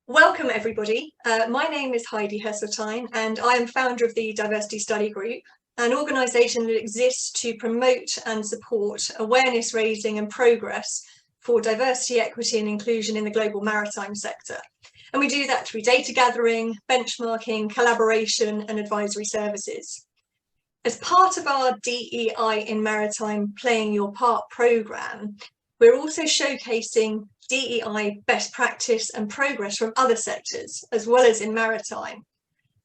Welcome everybody. My name is Heidi Heseltine and I am founder of the Diversity Study Group, an organisation that exists to promote and support awareness raising and progress for diversity, equity and inclusion in the global maritime sector. And we do that through data gathering, benchmarking, collaboration and advisory services. As part of our DEI in Maritime Playing Your Part programme, we're also showcasing DEI best practice and progress from other sectors, as well as in maritime.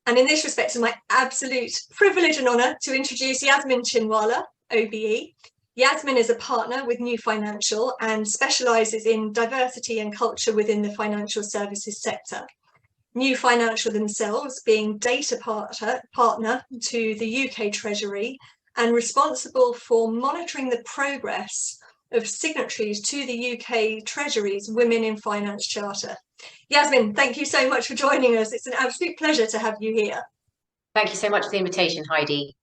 And in this respect, it's my absolute privilege and honour to introduce Yasmine Chinwala OBE. Yasmine is a partner with New Financial and specialises in diversity and culture within the financial services sector. New Financial themselves being data partner to the UK Treasury and responsible for monitoring the progress of signatories to the UK Treasury's Women in Finance Charter. Yasmine, thank you so much for joining us. It's an absolute pleasure to have you here. Thank you so much for the invitation, Heidi.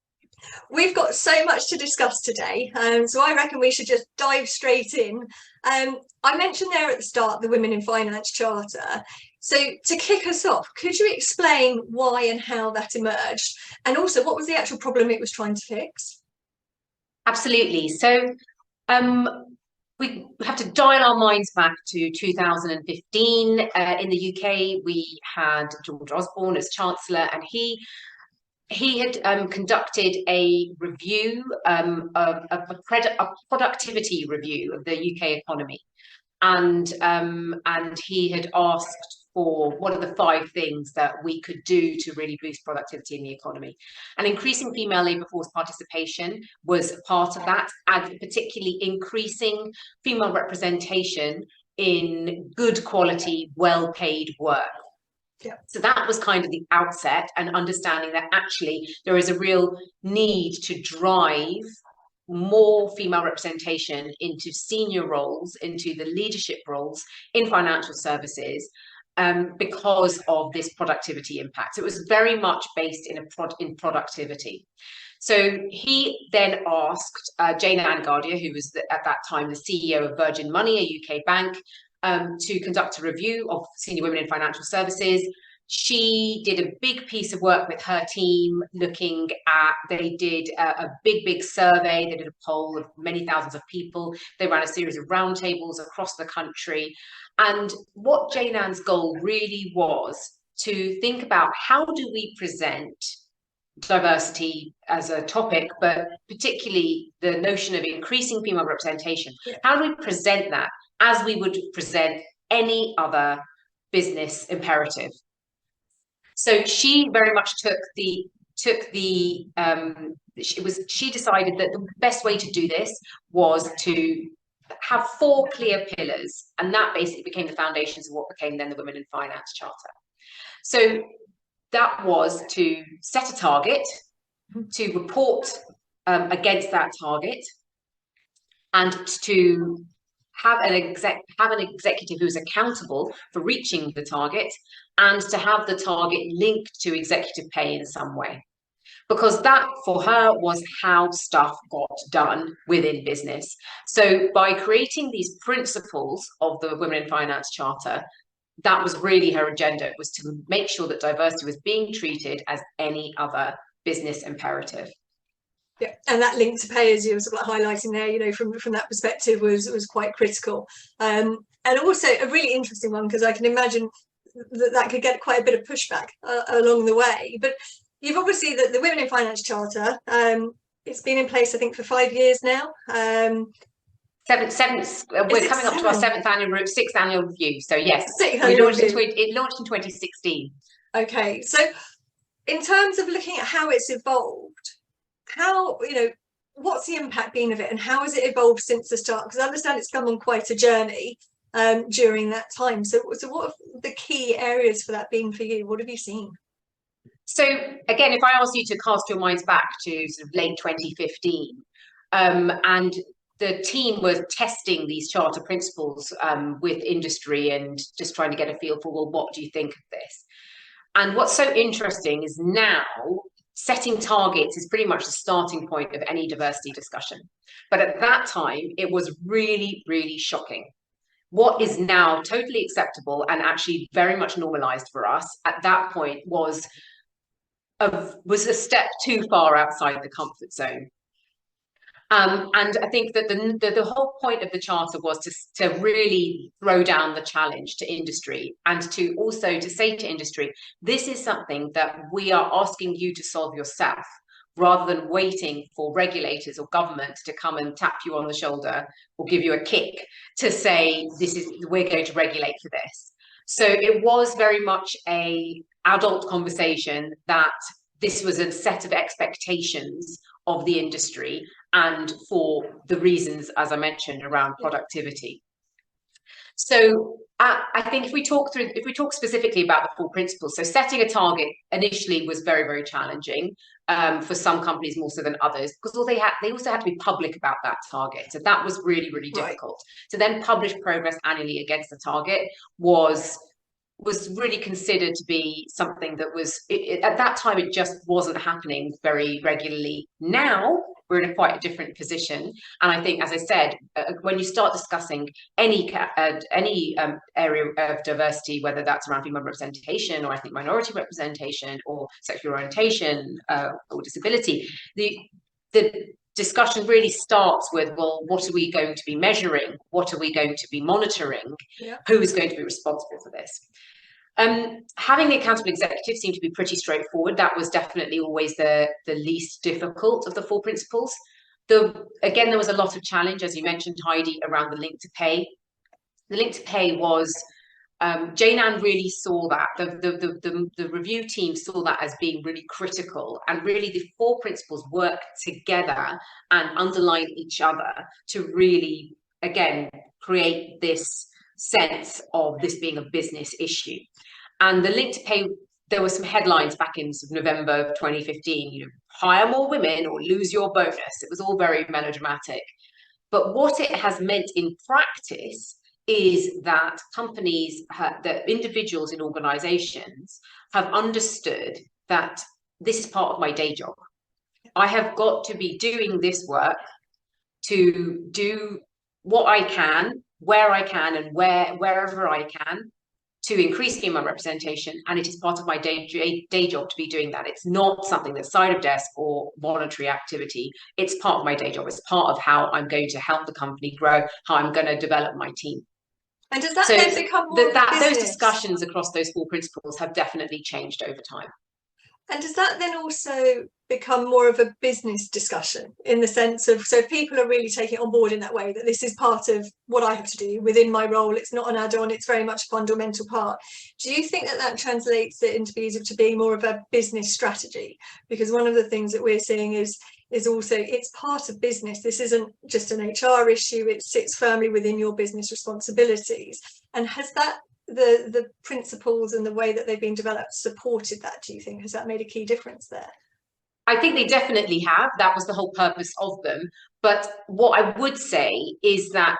We've got so much to discuss today, so I reckon we should just dive straight in. I mentioned there at the start the Women in Finance Charter. So to kick us off, could you explain why and how that emerged? And also, what was the actual problem it was trying to fix? Absolutely. So we have to dial our minds back to 2015. In the UK, we had George Osborne as Chancellor, and he had conducted a review, a productivity review of the UK economy, and he had asked for what are the 5 things that we could do to really boost productivity in the economy. And increasing female labour force participation was part of that, and particularly increasing female representation in good quality, well-paid work. Yeah. So that was kind of the outset, and understanding that actually there is a real need to drive more female representation into senior roles, into the leadership roles in financial services, because of this productivity impact. So it was very much based in productivity. So he then asked Jane Angardia, who was at that time the CEO of Virgin Money, a UK bank, to conduct a review of senior women in financial services. She did a big piece of work with her team, looking at, they did a big survey. They did a poll of many thousands of people. They ran a series of roundtables across the country. And what Jane Ann's goal really was to think about, how do we present diversity as a topic, but particularly the notion of increasing female representation. Yeah. How do we present that as we would present any other business imperative? So she very much she decided that the best way to do this was to have 4 clear pillars, and that basically became the foundations of what became then the Women in Finance Charter. So that was to set a target, to report against that target, and to have an executive who's accountable for reaching the target, and to have the target linked to executive pay in some way. Because that, for her, was how stuff got done within business. So by creating these principles of the Women in Finance Charter, that was really her agenda. It was to make sure that diversity was being treated as any other business imperative. Yeah, and that link to pay, as you were sort of highlighting there, you know, from that perspective was quite critical. And also a really interesting one, because I can imagine that could get quite a bit of pushback along the way. But you've obviously, the Women in Finance Charter, it's been in place, I think, for 5 years now. We're coming up to our 6th annual review. So yes, it launched in 2016. Okay, so in terms of looking at how it's evolved, how, you know, what's the impact been of it, and how has it evolved since the start? Because I understand it's come on quite a journey during that time. So what have the key areas for that been for you? What have you seen? So again, if I ask you to cast your minds back to sort of late 2015, and the team was testing these charter principles with industry and just trying to get a feel for, well, what do you think of this? And what's so interesting is now setting targets is pretty much the starting point of any diversity discussion. But at that time, it was really, really shocking. what is now totally acceptable and actually very much normalized for us at that point was a step too far outside the comfort zone. And I think that the whole point of the charter was to really throw down the challenge to industry, and to also to say to industry, this is something that we are asking you to solve yourself, rather than waiting for regulators or government to come and tap you on the shoulder or give you a kick to say, we're going to regulate for this. So it was very much a adult conversation that this was a set of expectations of the industry, and for the reasons, as I mentioned, around productivity. So I think if we talk specifically about the 4 principles, so setting a target initially was very, very challenging for some companies more so than others, because they also had to be public about that target. So that was really, really difficult. To then publish progress annually against the target was really considered to be something that was, at that time, it just wasn't happening very regularly. Now we're in quite a different position, and I think, as I said, when you start discussing any area of diversity, whether that's around female representation, or I think minority representation, or sexual orientation, or disability, the discussion really starts with, well, what are we going to be measuring? What are we going to be monitoring? Yeah. Who is going to be responsible for this? Having the accountable executive seemed to be pretty straightforward. That was definitely always the least difficult of the 4 principles. Again, there was a lot of challenge, as you mentioned, Heidi, around the link to pay. The link to pay was, Jane Ann really saw that, the review team saw that as being really critical, and really the 4 principles work together and underline each other to really, again, create this sense of this being a business issue. And the link to pay, there were some headlines back in sort of November of 2015, hire more women or lose your bonus. It was all very melodramatic. But what it has meant in practice is that companies, that individuals in organizations have understood that this is part of my day job. I have got to be doing this work to do what I can, where I can, and wherever I can, to increase female representation, and it is part of my day job to be doing that. It's not something that's side of desk or voluntary activity. It's part of my day job. It's part of how I'm going to help the company grow, how I'm going to develop my team. And does that then become more those discussions across those 4 principles have definitely changed over time. And does that then also become more of a business discussion, in the sense of, so people are really taking it on board in that way, that this is part of what I have to do within my role, it's not an add-on, it's very much a fundamental part. Do you think that that translates the interviews to being more of a business strategy? Because one of the things that we're seeing is also, it's part of business. This isn't just an HR issue, it sits firmly within your business responsibilities. And has that, the principles and the way that they've been developed supported that, do you think? Has that made a key difference there? I think they definitely have. That was the whole purpose of them. But what I would say is that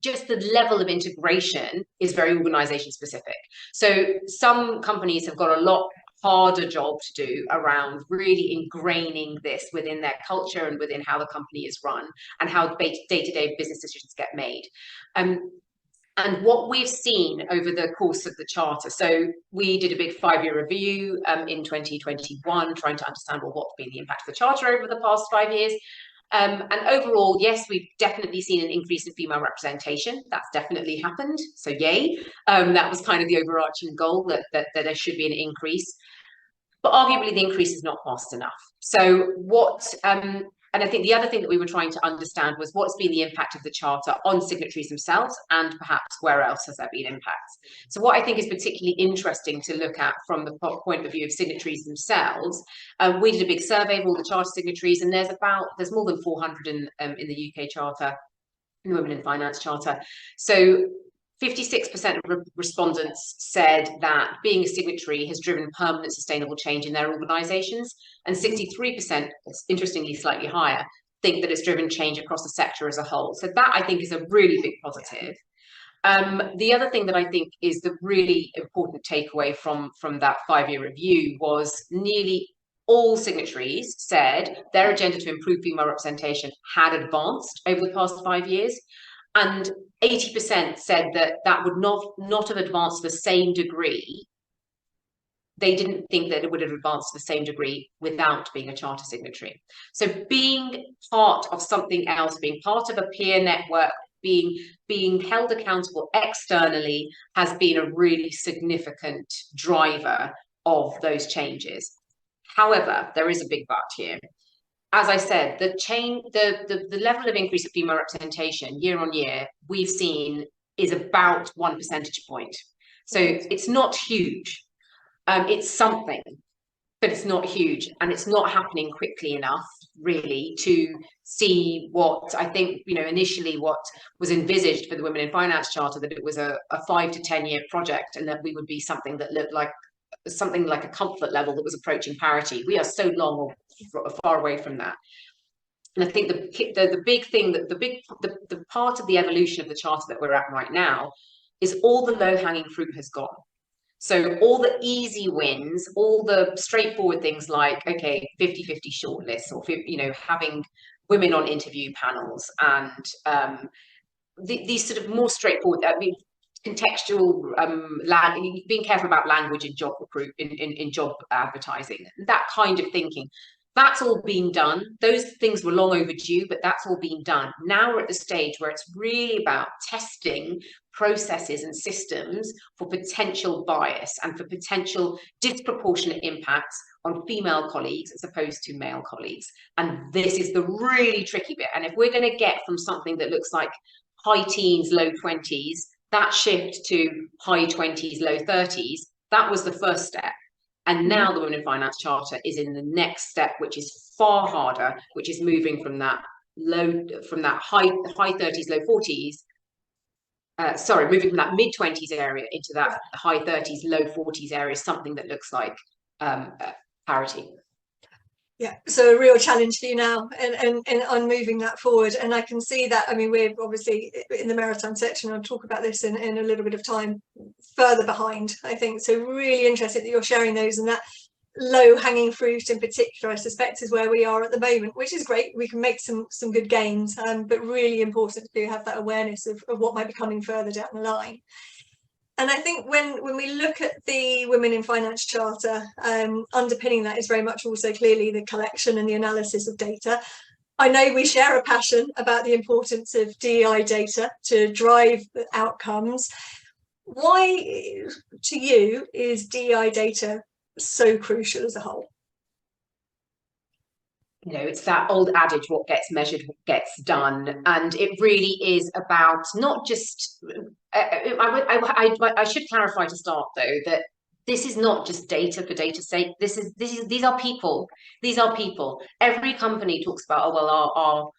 just the level of integration is very organization specific. So some companies have got a lot harder job to do around really ingraining this within their culture and within how the company is run and how day-to-day business decisions get made. And what we've seen over the course of the charter, so we did a big 5-year review in 2021, trying to understand, well, what's been the impact of the charter over the past 5 years. And overall, yes, we've definitely seen an increase in female representation. That's definitely happened. So yay. That was kind of the overarching goal, that there should be an increase. But arguably, the increase is not fast enough. So and I think the other thing that we were trying to understand was what's been the impact of the charter on signatories themselves, and perhaps where else has there been impacts. So what I think is particularly interesting to look at from the point of view of signatories themselves, we did a big survey of all the charter signatories, and there's more than 400 in the UK charter, in the Women in Finance Charter. So 56% of respondents said that being a signatory has driven permanent sustainable change in their organisations, and 63%, interestingly slightly higher, think that it's driven change across the sector as a whole. So that, I think, is a really big positive. The other thing that I think is the really important takeaway from that 5-year review was nearly all signatories said their agenda to improve female representation had advanced over the past 5 years. And 80% said that that would not have advanced to the same degree. They didn't think that it would have advanced to the same degree without being a charter signatory. So being part of something else, being part of a peer network, being held accountable externally has been a really significant driver of those changes. However, there is a big but here. As I said, the level of increase of female representation year on year we've seen is about 1 percentage point. So it's not huge. It's something, but it's not huge, and it's not happening quickly enough, really, to see what I think, initially what was envisaged for the Women in Finance Charter, that it was a 5 to 10 year project, and that we would be something that looked like something like a comfort level that was approaching parity. We are so long or far away from that. And I think the big thing, that the part of the evolution of the charter that we're at right now is all the low-hanging fruit has gone. So all the easy wins, all the straightforward things like, okay, 50-50 shortlists, or, having women on interview panels, and these sort of more straightforward, contextual, being careful about language in job in job advertising, that kind of thinking. That's all been done. Those things were long overdue, but that's all been done. Now we're at the stage where it's really about testing processes and systems for potential bias and for potential disproportionate impacts on female colleagues as opposed to male colleagues. And this is the really tricky bit. And if we're going to get from something that looks like high teens, low 20s, that shift to high 20s, low 30s, that was the first step. And now the Women in Finance Charter is in the next step, which is far harder, which is moving from that high 30s, low 40s, moving from that mid 20s area into that high 30s, low 40s area, something that looks like parity. Yeah, so a real challenge for you now and on moving that forward. And I can see that, I mean, we're obviously in the maritime section, I'll talk about this in a little bit of time, further behind, I think. So really interested that you're sharing those, and that low hanging fruit in particular, I suspect, is where we are at the moment, which is great. We can make some good gains, but really important to have that awareness of what might be coming further down the line. And I think when we look at the Women in Finance Charter, underpinning that is very much also clearly the collection and the analysis of data. I know we share a passion about the importance of DEI data to drive outcomes. Why, to you, is DEI data so crucial as a whole? It's that old adage, what gets measured gets done. And it really is about not just, I should clarify to start though, that this is not just data for data's sake. These are people. These are people. Every company talks about, oh, well,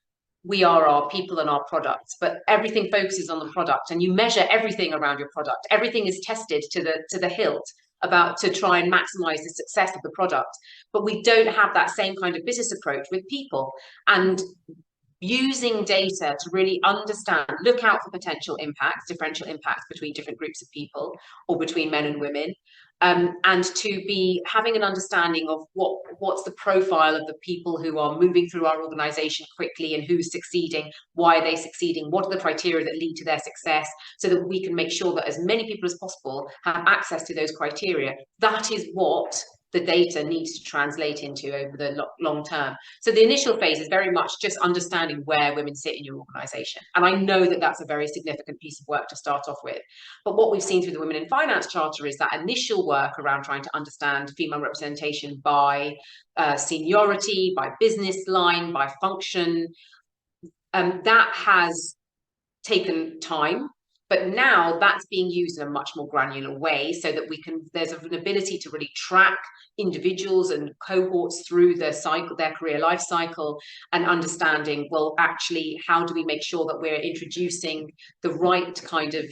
we are our people and our products, but everything focuses on the product, and you measure everything around your product. Everything is tested to the hilt to try and maximize the success of the product. But we don't have that same kind of business approach with people. And using data to really understand, look out for potential impacts, differential impacts between different groups of people or between men and women, and to be having an understanding of what's the profile of the people who are moving through our organization quickly and who's succeeding, why are they succeeding, what are the criteria that lead to their success, so that we can make sure that as many people as possible have access to those criteria. That is what the data needs to translate into over the long term. So the initial phase is very much just understanding where women sit in your organization. And I know that that's a very significant piece of work to start off with. But what we've seen through the Women in Finance Charter is that initial work around trying to understand female representation by seniority, by business line, by function. That has taken time. But now that's being used in a much more granular way, so that there's an ability to really track individuals and cohorts through their career life cycle, and understanding, well, actually, how do we make sure that we're introducing the right kind of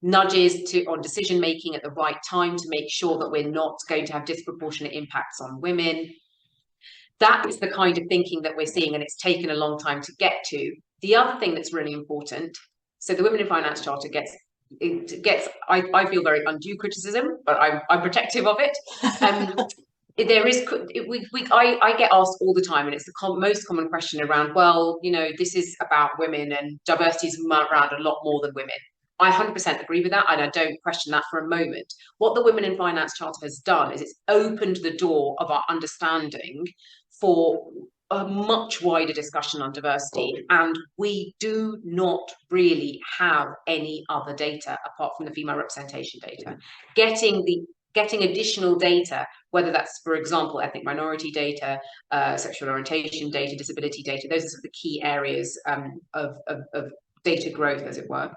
nudges on decision making at the right time to make sure that we're not going to have disproportionate impacts on women. That is the kind of thinking that we're seeing, and it's taken a long time to get to. The other thing that's really important, so the Women in Finance Charter gets, I feel, very undue criticism, but I'm protective of it. there is, I get asked all the time, and it's the most common question around, well, you know, this is about women and diversity is around a lot more than women. I 100% agree with that, and I don't question that for a moment. What the Women in Finance Charter has done is it's opened the door of our understanding for a much wider discussion on diversity, and we do not really have any other data apart from the female representation data. Getting additional data, whether that's, for example, ethnic minority data, sexual orientation data, disability data, those are sort of the key areas of data growth, as it were.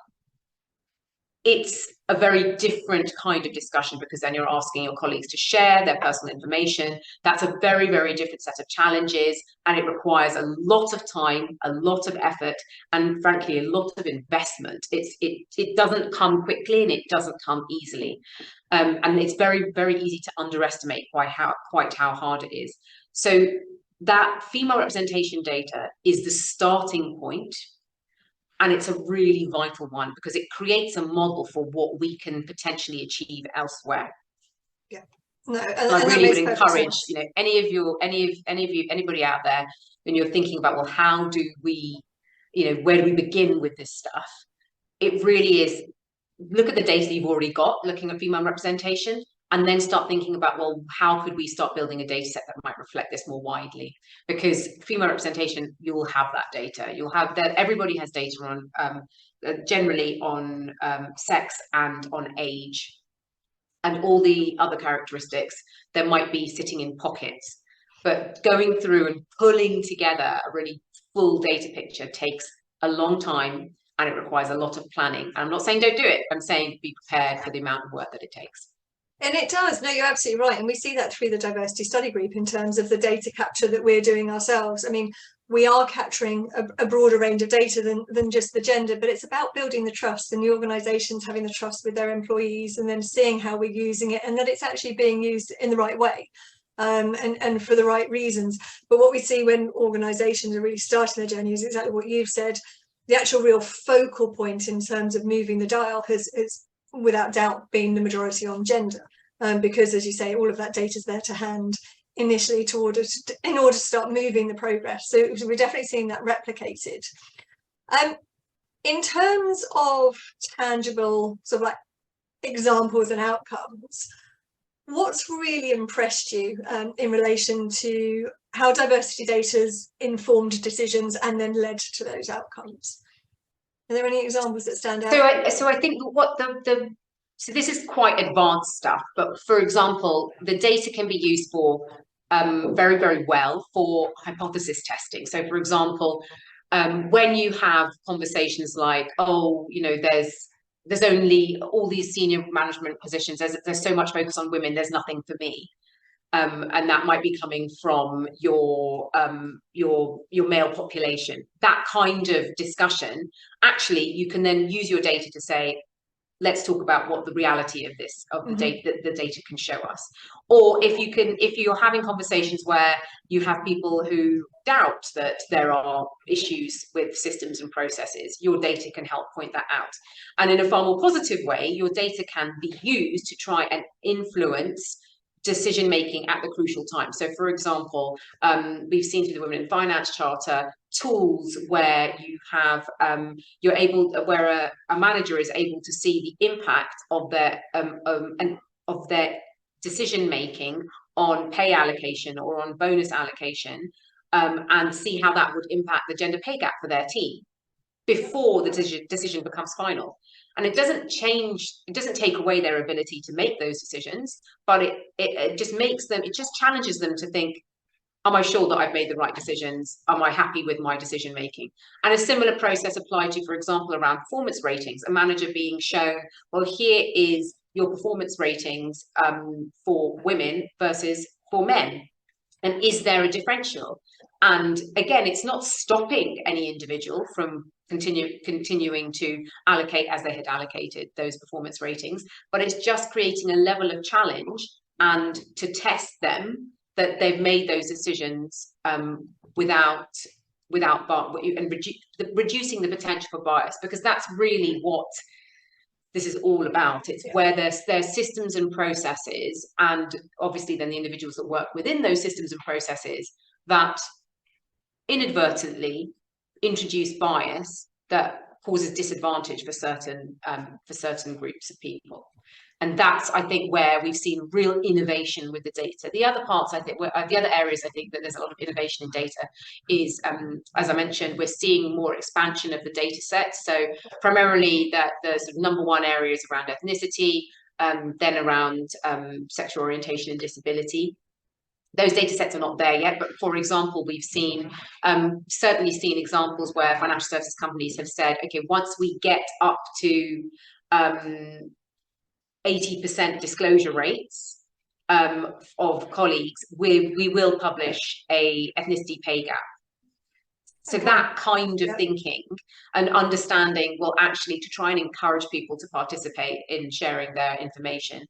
It's a very different kind of discussion, because then you're asking your colleagues to share their personal information. That's a very, very different set of challenges, and it requires a lot of time, a lot of effort, and frankly, a lot of investment. It doesn't come quickly, and it doesn't come easily. And it's very, very easy to underestimate quite how hard it is. So that female representation data is the starting point. And it's a really vital one, because it creates a model for what we can potentially achieve elsewhere. Yeah, no, and I really would encourage, you know, anybody out there, when you're thinking about, well, how do we, you know, where do we begin with this stuff? It really is, look at the data you've already got, looking at female representation, and then start thinking about, well, how could we start building a data set that might reflect this more widely? Because female representation, you'll have that data. You'll have that. Everybody has data on, generally on sex and on age, and all the other characteristics that might be sitting in pockets. But going through and pulling together a really full data picture takes a long time, and it requires a lot of planning. And I'm not saying don't do it. I'm saying be prepared for the amount of work that it takes. And it does. No, you're absolutely right. And we see that through the diversity study group in terms of the data capture that we're doing ourselves. I mean, we are capturing a broader range of data than just the gender, but it's about building the trust, and the organisations having the trust with their employees, and then seeing how we're using it, and that it's actually being used in the right way, and for the right reasons. But what we see when organisations are really starting their journey is exactly what you've said. The actual real focal point in terms of moving the dial has without doubt been the majority on gender, because, as you say, all of that data is there to hand initially in order to start moving the progress. So we're definitely seeing that replicated. In terms of tangible sort of like examples and outcomes, what's really impressed you in relation to how diversity data's informed decisions and then led to those outcomes? Are there any examples that stand out? So I think what so this is quite advanced stuff, but for example, the data can be used for very, very well for hypothesis testing. So for example, when you have conversations like, oh, you know, there's only all these senior management positions, there's so much focus on women, there's nothing for me. And that might be coming from your male population. That kind of discussion, actually, you can then use your data to say, let's talk about what the reality of this, of the data, that the data can show us. Or if you're having conversations where you have people who doubt that there are issues with systems and processes, your data can help point that out. And in a far more positive way, your data can be used to try and influence decision making at the crucial time. So for example, we've seen through the Women in Finance Charter tools where you have where a manager is able to see the impact of their decision making on pay allocation or on bonus allocation, and see how that would impact the gender pay gap for their team before the decision becomes final. And it doesn't take away their ability to make those decisions, but it just makes them, it just challenges them to think, am I sure that I've made the right decisions? Am I happy with my decision making? And a similar process applied to, for example, around performance ratings, a manager being shown, well, here is your performance ratings for women versus for men. And is there a differential? And again, it's not stopping any individual from continuing to allocate as they had allocated those performance ratings, but it's just creating a level of challenge and to test them that they've made those decisions without and reducing the potential for bias, because that's really what this is all about. It's where there's systems and processes, and obviously then the individuals that work within those systems and processes that inadvertently introduce bias that causes disadvantage for certain groups of people. And that's, I think, where we've seen real innovation with the data. The other parts, I think, the other areas I think that there's a lot of innovation in data is, as I mentioned, we're seeing more expansion of the data sets. So primarily that the sort of number one areas around ethnicity, then around sexual orientation and disability. Those data sets are not there yet, but for example, we've certainly seen examples where financial services companies have said, okay, once we get up to 80% disclosure rates of colleagues, we will publish a ethnicity pay gap. So that kind of thinking and understanding will actually to try and encourage people to participate in sharing their information.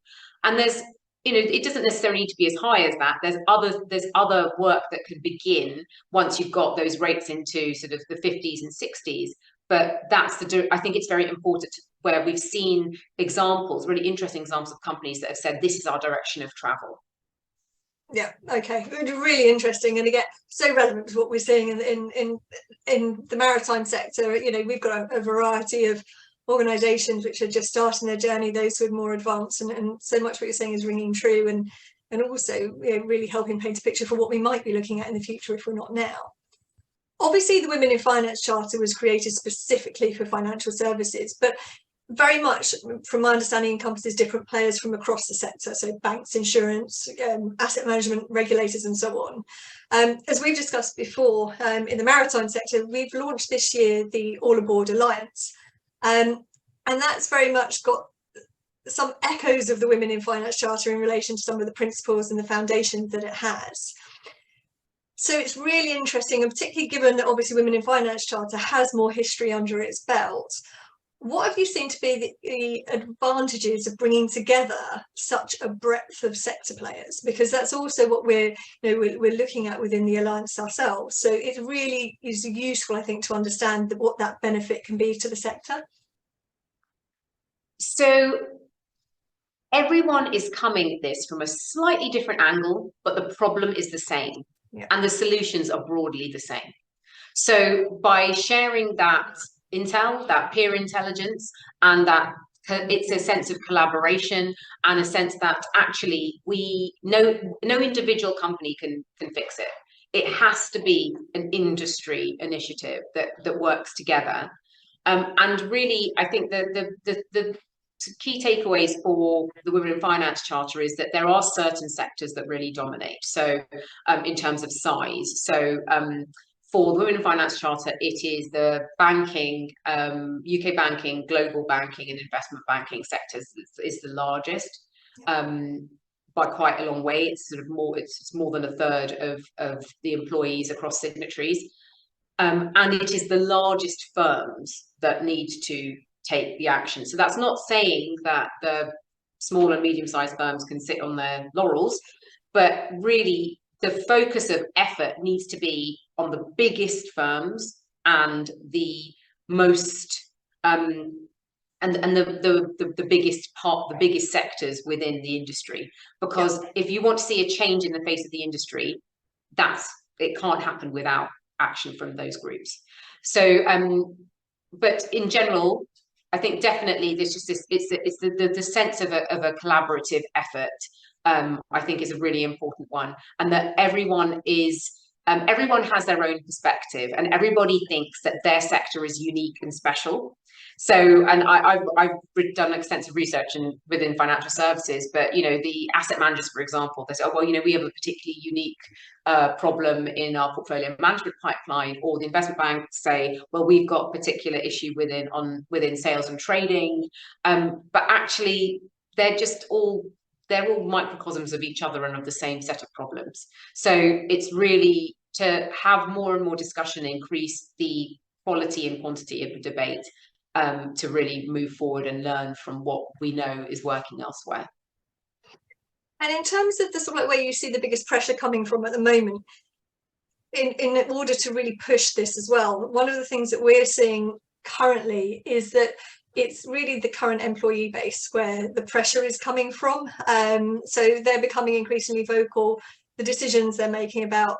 And there's, it doesn't necessarily need to be as high as that. There's other work that could begin once you've got those rates into sort of the 50s and 60s. But I think it's very important where we've seen examples, really interesting examples of companies that have said, this is our direction of travel. Yeah, okay, really interesting, and again, so relevant to what we're seeing in the maritime sector. We've got a variety of organisations which are just starting their journey, those who are more advanced, and so much what you're saying is ringing true, and also really helping paint a picture for what we might be looking at in the future if we're not now. Obviously, the Women in Finance Charter was created specifically for financial services, but very much, from my understanding, encompasses different players from across the sector, so banks, insurance, asset management, regulators, and so on. As we've discussed before, in the maritime sector, we've launched this year the All Aboard Alliance, and that's very much got some echoes of the Women in Finance Charter in relation to some of the principles and the foundations that it has. So it's really interesting, and particularly given that obviously Women in Finance Charter has more history under its belt. What have you seen to be the advantages of bringing together such a breadth of sector players? Because that's also what we're looking at within the Alliance ourselves. So it really is useful, I think, to understand what that benefit can be to the sector. So everyone is coming at this from a slightly different angle, but the problem is the same, and the solutions are broadly the same. So by sharing that intel, that peer intelligence, and that it's a sense of collaboration and a sense that actually no individual company can fix it. It has to be an industry initiative that works together. And really, I think the key takeaways for the Women in Finance Charter is that there are certain sectors that really dominate. So in terms of size, so for the Women in Finance Charter, it is the banking, UK banking, global banking, and investment banking sectors is the largest by quite a long way. It's sort of more than a third of the employees across signatories, and it is the largest firms that need to take the action. So that's not saying that the small and medium-sized firms can sit on their laurels, but really the focus of effort needs to be on the biggest firms and the most and the biggest sectors within the industry. Because if you want to see a change in the face of the industry, it can't happen without action from those groups. So but in general, I think definitely there's just this, it's the sense of a collaborative effort, I think, is a really important one, and that everyone has their own perspective, and everybody thinks that their sector is unique and special. So, and I've done extensive research within financial services, but the asset managers, for example, they say, oh, well, we have a particularly unique problem in our portfolio management pipeline, or the investment banks say, well, we've got a particular issue within sales and trading, but actually they're all microcosms of each other and of the same set of problems. So it's really to have more and more discussion, increase the quality and quantity of the debate, to really move forward and learn from what we know is working elsewhere. And in terms of the sort of where you see the biggest pressure coming from at the moment, in order to really push this as well, one of the things that we're seeing currently is that it's really the current employee base where the pressure is coming from. So they're becoming increasingly vocal. The decisions they're making about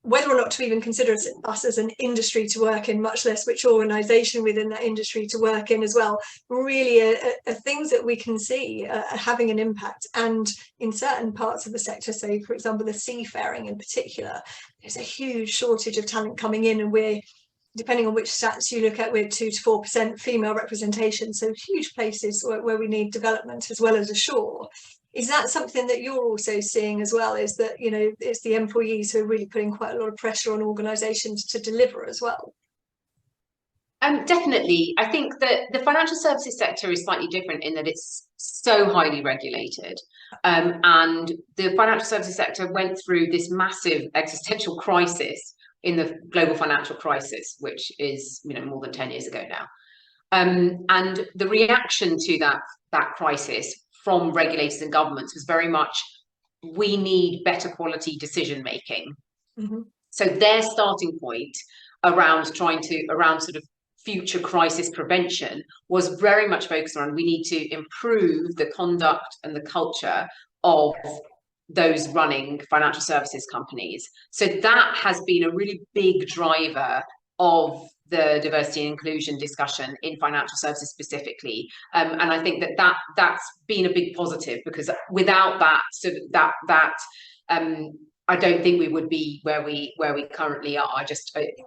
whether or not to even consider us as an industry to work in, much less which organisation within that industry to work in as well, really are things that we can see are having an impact. And in certain parts of the sector, say, for example, the seafaring in particular, there's a huge shortage of talent coming in, and we're, depending on which stats you look at, we're 2 to 4% female representation. So huge places where we need development as well as ashore. Is that something that you're also seeing as well? Is that, you know, it's the employees who are really putting quite a lot of pressure on organisations to deliver as well? Definitely. I think that the financial services sector is slightly different in that it's so highly regulated. And the financial services sector went through this massive existential crisis in the global financial crisis, which is, you know, more than 10 years ago now. And the reaction to that crisis from regulators and governments was very much, we need better quality decision making. Mm-hmm. So their starting point around sort of future crisis prevention was very much focused on, we need to improve the conduct and the culture of those running financial services companies. So that has been a really big driver of the diversity and inclusion discussion in financial services specifically, and I think that's been a big positive, because without that I don't think we would be where we currently are.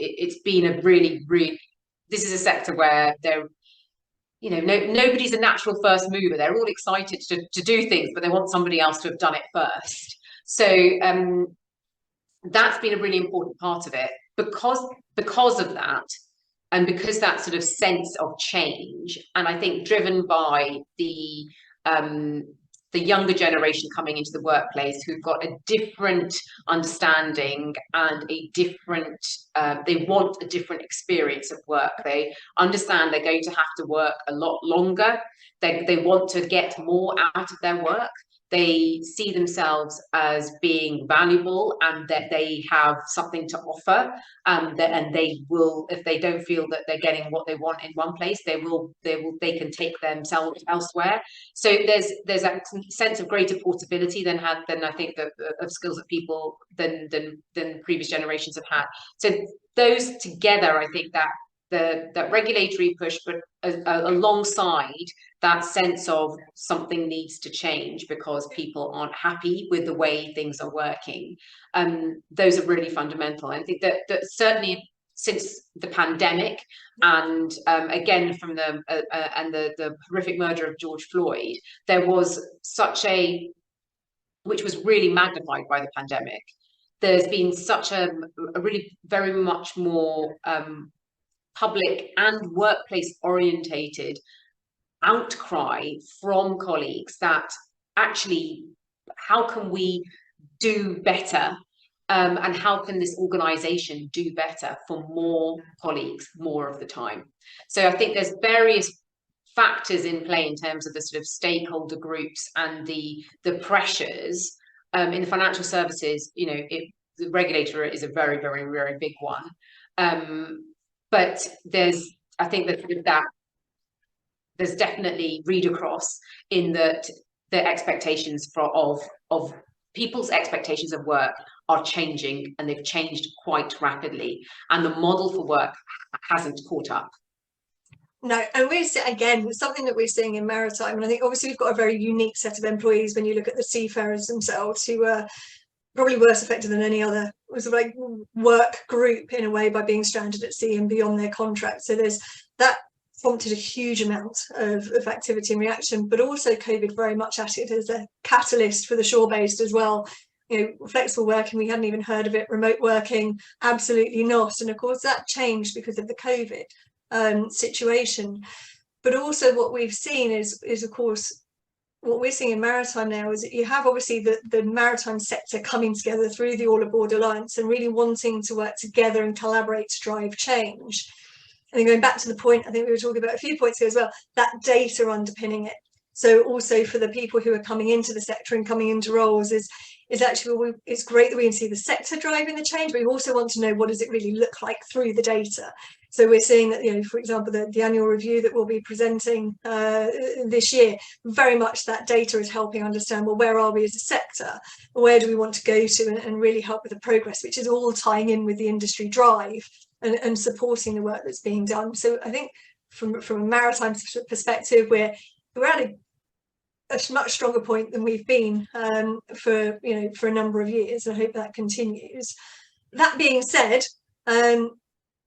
It's been a really this is a sector where there, you know, nobody's a natural first mover. They're all excited to do things, but they want somebody else to have done it first. So that's been a really important part of it, because of that. And because that sort of sense of change, and I think driven by the younger generation coming into the workplace, who've got a different understanding and a different, they want a different experience of work. They understand they're going to have to work a lot longer. They want to get more out of their work. They see themselves as being valuable, and that they have something to offer, and they will, if they don't feel that they're getting what they want in one place, they can take themselves elsewhere. So there's a sense of greater portability than I think of skills that people than previous generations have had. So those together, I think that that regulatory push, but alongside that sense of something needs to change because people aren't happy with the way things are working. Those are really fundamental. I think that certainly since the pandemic, and again from the horrific murder of George Floyd, there was which was really magnified by the pandemic. There's been such a really very much more public and workplace orientated outcry from colleagues that actually, how can we do better, and how can this organization do better for more colleagues more of the time? So I think there's various factors in play in terms of the sort of stakeholder groups and the pressures in the financial services. You know, the regulator is a very, very, very big one. But I think that there's definitely read across in that the expectations of people's expectations of work are changing, and they've changed quite rapidly, and the model for work hasn't caught up. No, and we're again something that we're seeing in maritime, and I think obviously we've got a very unique set of employees when you look at the seafarers themselves, who are probably worse affected than any other like work group in a way by being stranded at sea and beyond their contract. So there's that prompted a huge amount of activity and reaction, but also COVID very much at it as a catalyst for the shore-based as well. You know, flexible working, we hadn't even heard of it. Remote working, absolutely not. And of course that changed because of the COVID situation. But also what we've seen is of course, what we're seeing in maritime now is that you have obviously the maritime sector coming together through the All Aboard Alliance and really wanting to work together and collaborate to drive change. And then going back to the point, I think we were talking about a few points here as well, that data underpinning it. So also for the people who are coming into the sector and coming into roles is actually, it's great that we can see the sector driving the change, but we also want to know what does it really look like through the data. So we're seeing that, you know, for example, the annual review that we'll be presenting this year, very much that data is helping understand, well, where are we as a sector? Where do we want to go to, and really help with the progress, which is all tying in with the industry drive and supporting the work that's being done. So I think from a maritime perspective, we're at a much stronger point than we've been for a number of years. I hope that continues. That being said,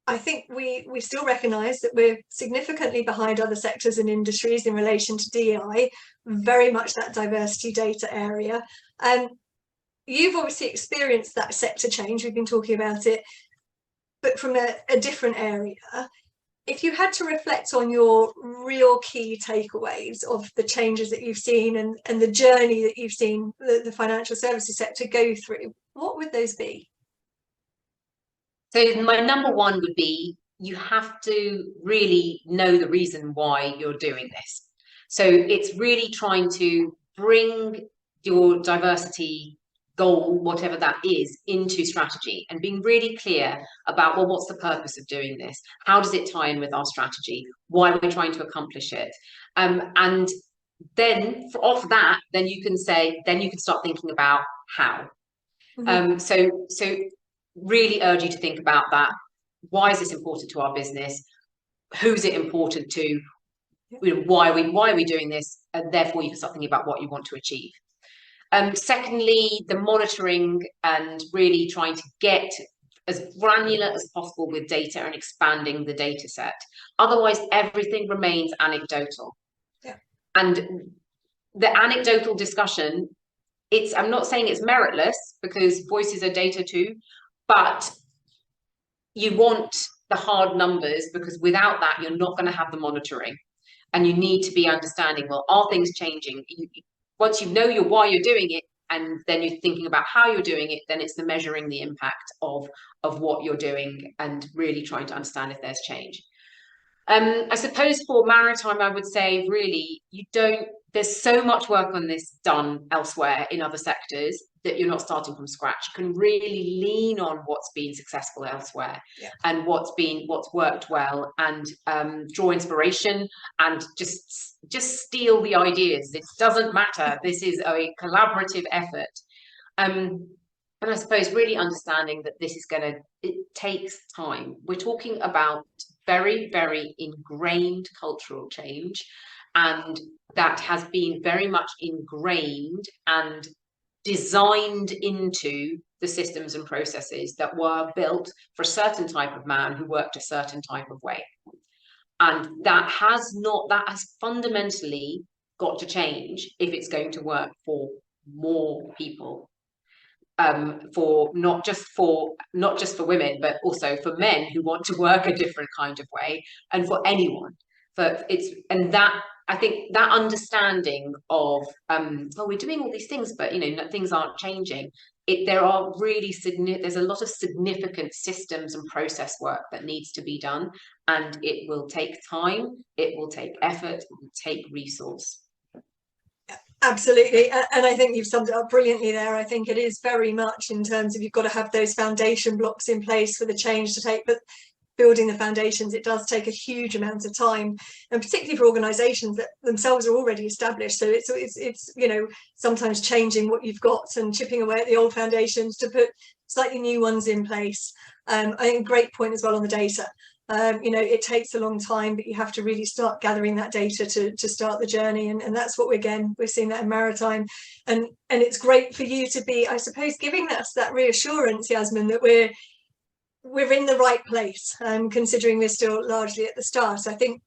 I think we still recognise that we're significantly behind other sectors and industries in relation to DEI, very much that diversity data area. You've obviously experienced that sector change, we've been talking about it, but from a different area. If you had to reflect on your real key takeaways of the changes that you've seen and the journey that you've seen the financial services sector go through, what would those be? So my number one would be, you have to really know the reason why you're doing this. So it's really trying to bring your diversity goal, whatever that is, into strategy, and being really clear about, well, what's the purpose of doing this? How does it tie in with our strategy? Why are we trying to accomplish it? And then off that, then you can start thinking about how. So really urge you to think about that. Why is this important to our business? Who's it important to? You know, why are we doing this? And therefore you can start thinking about what you want to achieve. Secondly, the monitoring and really trying to get as granular as possible with data and expanding the data set. Otherwise, everything remains anecdotal. Yeah. And the anecdotal discussion, I'm not saying it's meritless, because voices are data too, but you want the hard numbers, because without that, you're not going to have the monitoring. And you need to be understanding, well, are things changing? Once you know why you're doing it, and then you're thinking about how you're doing it, then it's the measuring the impact of what you're doing and really trying to understand if there's change. I suppose for maritime, I would say really, there's so much work on this done elsewhere in other sectors that you're not starting from scratch. You can really lean on what's been successful elsewhere, yeah, and what's worked well, and draw inspiration and just steal the ideas. It doesn't matter. This is a collaborative effort. And I suppose really understanding that it takes time. We're talking about very, very ingrained cultural change, and that has been very much ingrained and designed into the systems and processes that were built for a certain type of man who worked a certain type of way. And that has fundamentally got to change if it's going to work for more people. For not just for women, but also for men who want to work a different kind of way, and for anyone. I think that understanding of well, we're doing all these things, but things aren't changing. There's a lot of significant systems and process work that needs to be done, and it will take time, it will take effort, it will take resource. Absolutely, and I think you've summed it up brilliantly there. I think it is very much in terms of, you've got to have those foundation blocks in place for the change to take, but building the foundations, it does take a huge amount of time, and particularly for organisations that themselves are already established. So it's sometimes changing what you've got and chipping away at the old foundations to put slightly new ones in place. I think a great point as well on the data. It takes a long time, but you have to really start gathering that data to start the journey, and that's what we're seeing that in maritime, and it's great for you to be, I suppose, giving us that reassurance, Yasmine, that we're in the right place, considering we're still largely at the start. I think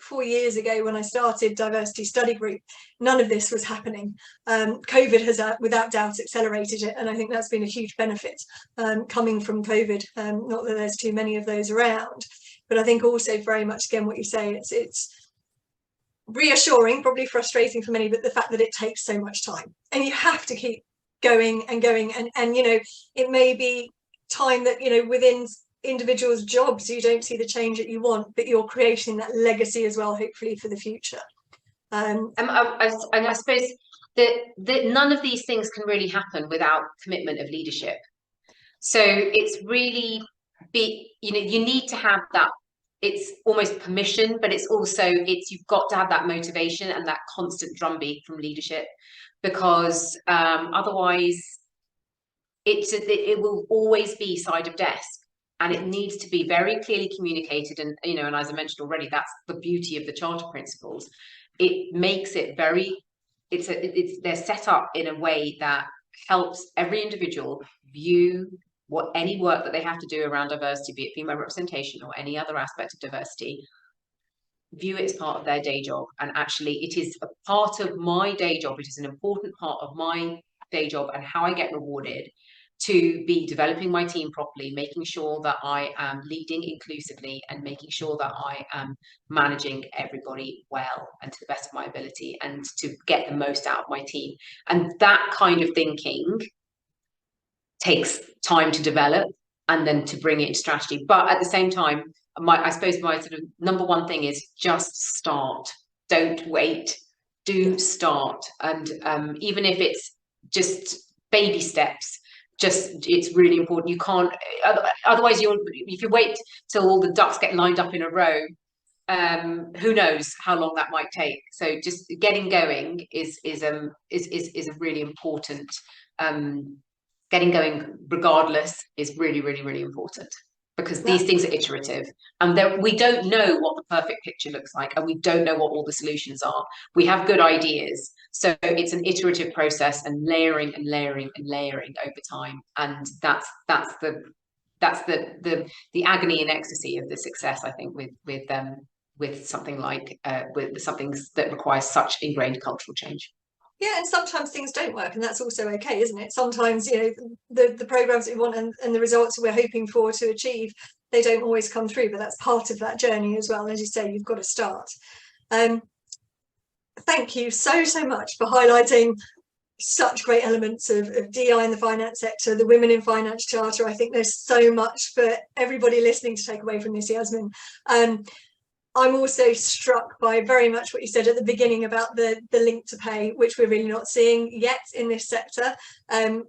4 years ago when I started Diversity Study Group, none of this was happening. COVID has without doubt accelerated it, and I think that's been a huge benefit coming from COVID. Not that there's too many of those around, but I think also very much, again, what you say, it's reassuring, probably frustrating for many, but the fact that it takes so much time, and you have to keep going and going, and it may be time that within individuals' jobs you don't see the change that you want, but you're creating that legacy as well, hopefully, for the future. And I suppose that none of these things can really happen without commitment of leadership. So it's really you need to have that. It's almost permission, but it's also, you've got to have that motivation and that constant drumbeat from leadership, because otherwise it will always be side of desk, and it needs to be very clearly communicated. And and as I mentioned already, that's the beauty of the charter principles. It makes it very, they're set up in a way that helps every individual view any work that they have to do around diversity, be it female representation or any other aspect of diversity, view it as part of their day job. And actually, it is a part of my day job. It is an important part of my day job and how I get rewarded, to be developing my team properly, making sure that I am leading inclusively, and making sure that I am managing everybody well and to the best of my ability, and to get the most out of my team. And that kind of thinking takes time to develop and then to bring it into strategy. But at the same time, I suppose my sort of number one thing is just start. Don't wait. Do start. And even if it's just baby steps, it's really important. You can't, otherwise if you wait till all the ducks get lined up in a row, who knows how long that might take. So just getting going is a really important, getting going regardless is really, really, really important, because these things are iterative, and we don't know what the perfect picture looks like, and we don't know what all the solutions are. We have good ideas, so it's an iterative process, and layering and layering and layering over time, and that's the agony and ecstasy of the success, I think, with something like with something that requires such ingrained cultural change. Yeah, and sometimes things don't work, and that's also okay, isn't it? Sometimes, the programs that we want and the results that we're hoping for to achieve, they don't always come through, but that's part of that journey as well. And as you say, you've got to start. Thank you so much for highlighting such great elements of DI in the finance sector, the Women in Finance Charter. I think there's so much for everybody listening to take away from this, Yasmine. I'm also struck by very much what you said at the beginning about the link to pay, which we're really not seeing yet in this sector. And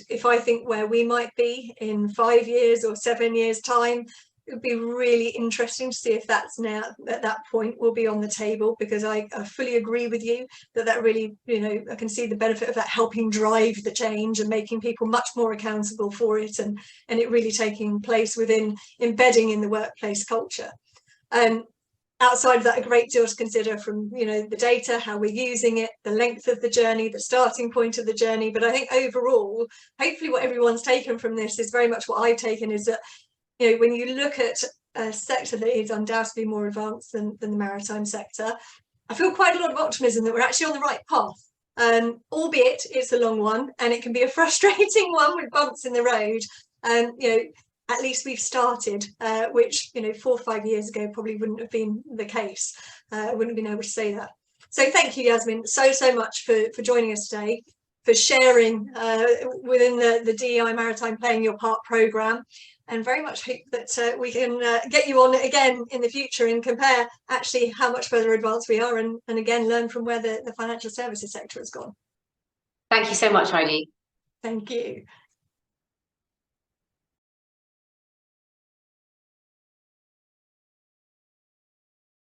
if I think where we might be in 5 years or 7 years' time, it would be really interesting to see if that's now at that point will be on the table, because I fully agree with you that really, I can see the benefit of that helping drive the change and making people much more accountable for it, and it really taking place within embedding in the workplace culture. Outside of that, a great deal to consider from the data, how we're using it, the length of the journey, the starting point of the journey. But I think overall, hopefully what everyone's taken from this is very much what I've taken, is that when you look at a sector that is undoubtedly more advanced than the maritime sector, I feel quite a lot of optimism that we're actually on the right path, albeit it's a long one and it can be a frustrating one with bumps in the road. At least we've started, which 4 or 5 years ago probably wouldn't have been the case. I wouldn't have been able to say that. So thank you, Yasmine, so much for joining us today, for sharing within the DEI Maritime Playing Your Part programme, and very much hope that we can get you on again in the future and compare actually how much further advanced we are, and again learn from where the financial services sector has gone. Thank you so much, Heidi. Thank you.